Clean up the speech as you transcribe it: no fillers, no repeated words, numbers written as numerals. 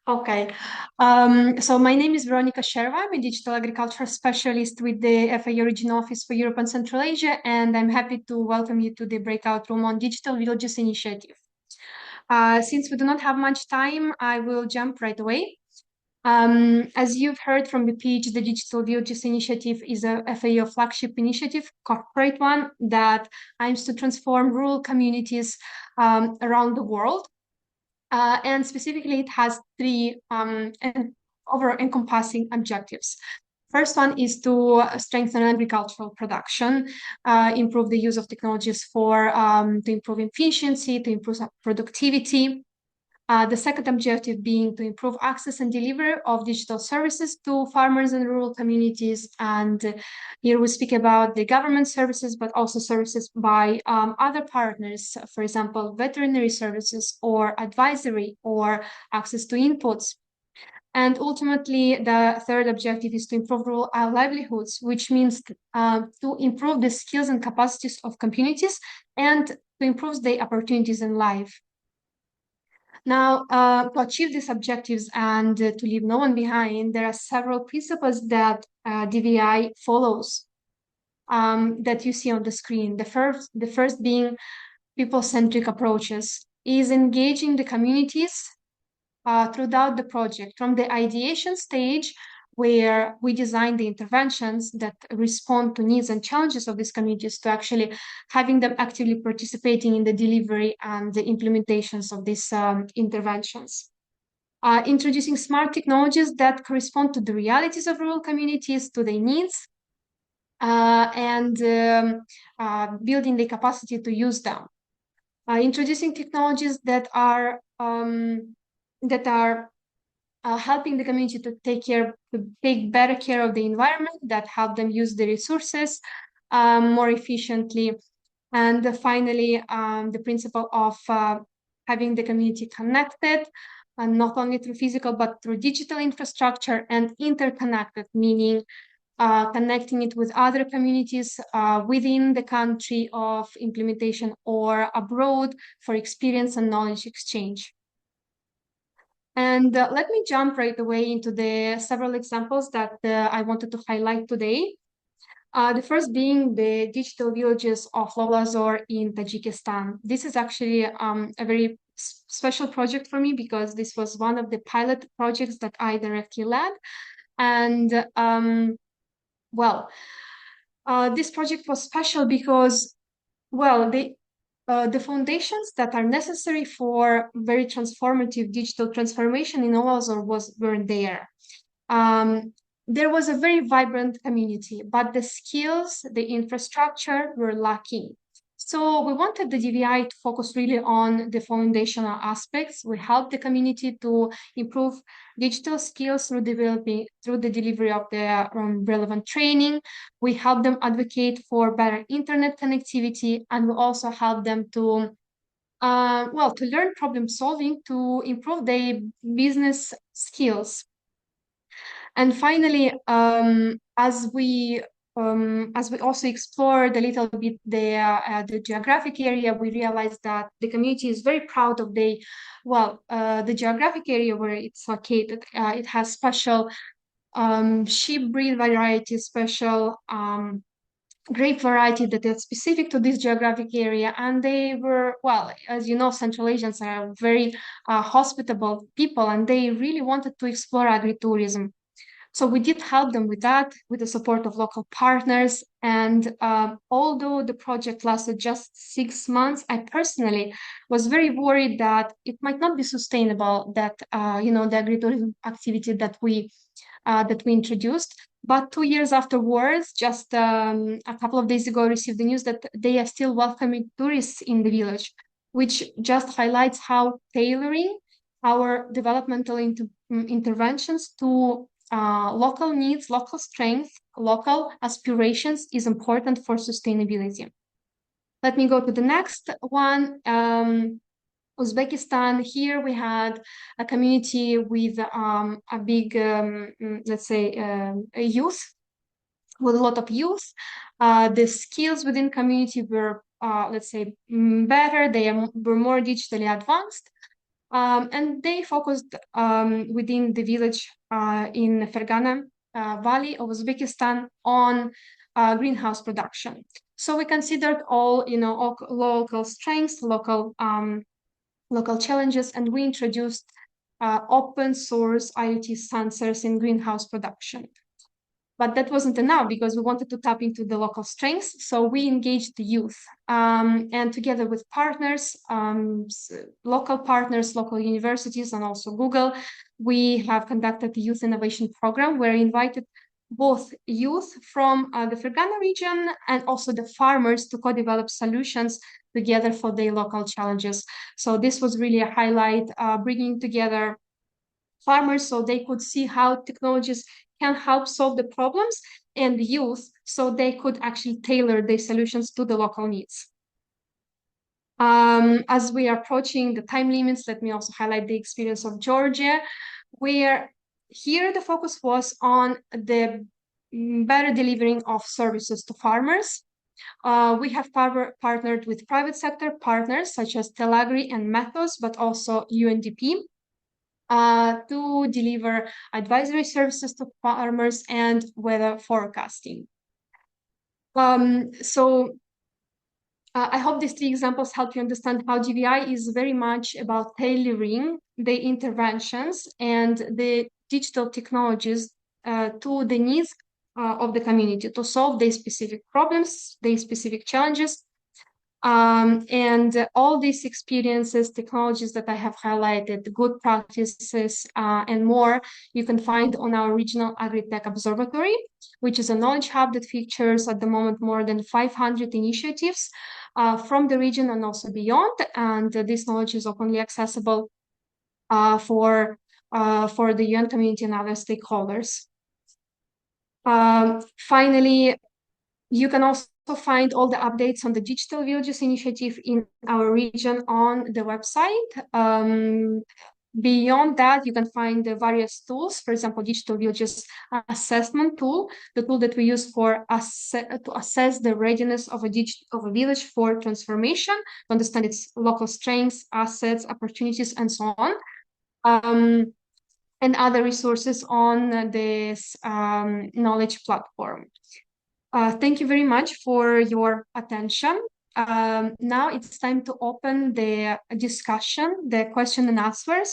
Okay. So my name is Veronica Sherva. I'm a digital agriculture specialist with the FAO Regional Office for Europe and Central Asia, and I'm happy to welcome you to the breakout room on Digital Villages initiative. Since we do not have much time, I will jump right away. As you've heard from the pitch, the Digital Villages initiative is a FAO flagship initiative, corporate one, that aims to transform rural communities around the world. And specifically, it has three over-encompassing objectives. First one is to strengthen agricultural production, improve the use of technologies to improve efficiency, to improve productivity. The second objective being to improve access and delivery of digital services to farmers and rural communities. And here we speak about the government services, but also services by other partners, for example, veterinary services or advisory or access to inputs. And ultimately, the third objective is to improve rural livelihoods, which means to improve the skills and capacities of communities and to improve the opportunities in life. Now, to achieve these objectives and to leave no one behind, there are several principles that DVI follows that you see on the screen. The first being people-centric approaches, is engaging the communities throughout the project, from the ideation stage, where we design the interventions that respond to needs and challenges of these communities, to actually having them actively participating in the delivery and the implementations of these interventions. Introducing smart technologies that correspond to the realities of rural communities, to their needs, and building the capacity to use them. Introducing technologies that are helping the community to take better care of the environment, that help them use the resources more efficiently. And finally, the principle of having the community connected, and not only through physical, but through digital infrastructure, and interconnected, meaning connecting it with other communities within the country of implementation or abroad for experience and knowledge exchange. And let me jump right away into the several examples that I wanted to highlight today. The first being the digital villages of Lolazor in Tajikistan. This is actually a very special project for me, because this was one of the pilot projects that I directly led. And this project was special because, the foundations that are necessary for very transformative digital transformation in Olazor weren't there. There was a very vibrant community, but the skills, the infrastructure were lacking. So we wanted the DVI to focus really on the foundational aspects. We helped the community to improve digital skills through the delivery of the relevant training. We helped them advocate for better internet connectivity, and we also helped them to learn problem solving, to improve their business skills. And finally, as we also explored a little bit the geographic area, we realized that the community is very proud of the geographic area where it's located. It has special sheep breed variety, special grape variety that is specific to this geographic area. And they were, as you know, Central Asians are very hospitable people, and they really wanted to explore agritourism. So we did help them with that, with the support of local partners. And although the project lasted just 6 months, I personally was very worried that it might not be sustainable, that the agritourism activity that we introduced. But 2 years afterwards, just a couple of days ago, I received the news that they are still welcoming tourists in the village, which just highlights how tailoring our developmental interventions to local needs, local strength, local aspirations is important for sustainability. Let me go to the next one. Uzbekistan. Here we had a community with a big, let's say, a youth, with a lot of youth. The skills within community were, let's say, better. They were more digitally advanced. And they focused within the village in Fergana Valley of Uzbekistan on greenhouse production. So we considered all, all local strengths, local challenges, and we introduced open source IoT sensors in greenhouse production. But that wasn't enough because we wanted to tap into the local strengths. So we engaged the youth and together with partners, local partners, local universities, and also Google, we have conducted the Youth Innovation Program where we invited both youth from the Fergana region and also the farmers to co-develop solutions together for their local challenges. So this was really a highlight, bringing together farmers so they could see how technologies can help solve the problems, and the youth so they could actually tailor their solutions to the local needs. As we are approaching the time limits, let me also highlight the experience of Georgia, where here the focus was on the better delivering of services to farmers. We have partnered with private sector partners such as Telagri and Methos, but also UNDP. To deliver advisory services to farmers and weather forecasting. I hope these three examples help you understand how GVI is very much about tailoring the interventions and the digital technologies to the needs of the community to solve their specific problems, their specific challenges. And all these experiences, technologies that I have highlighted, good practices, and more, you can find on our regional Agri-Tech Observatory, which is a knowledge hub that features at the moment more than 500 initiatives from the region and also beyond. And this knowledge is openly accessible for the UN community and other stakeholders. Finally, you can also find all the updates on the Digital Villages initiative in our region on the website. Beyond that, you can find the various tools, for example, Digital Villages assessment tool, the tool that we use to assess the readiness of a village for transformation, to understand its local strengths, assets, opportunities, and so on. And other resources on this knowledge platform. Thank you very much for your attention. Now it's time to open the discussion, the question and answers.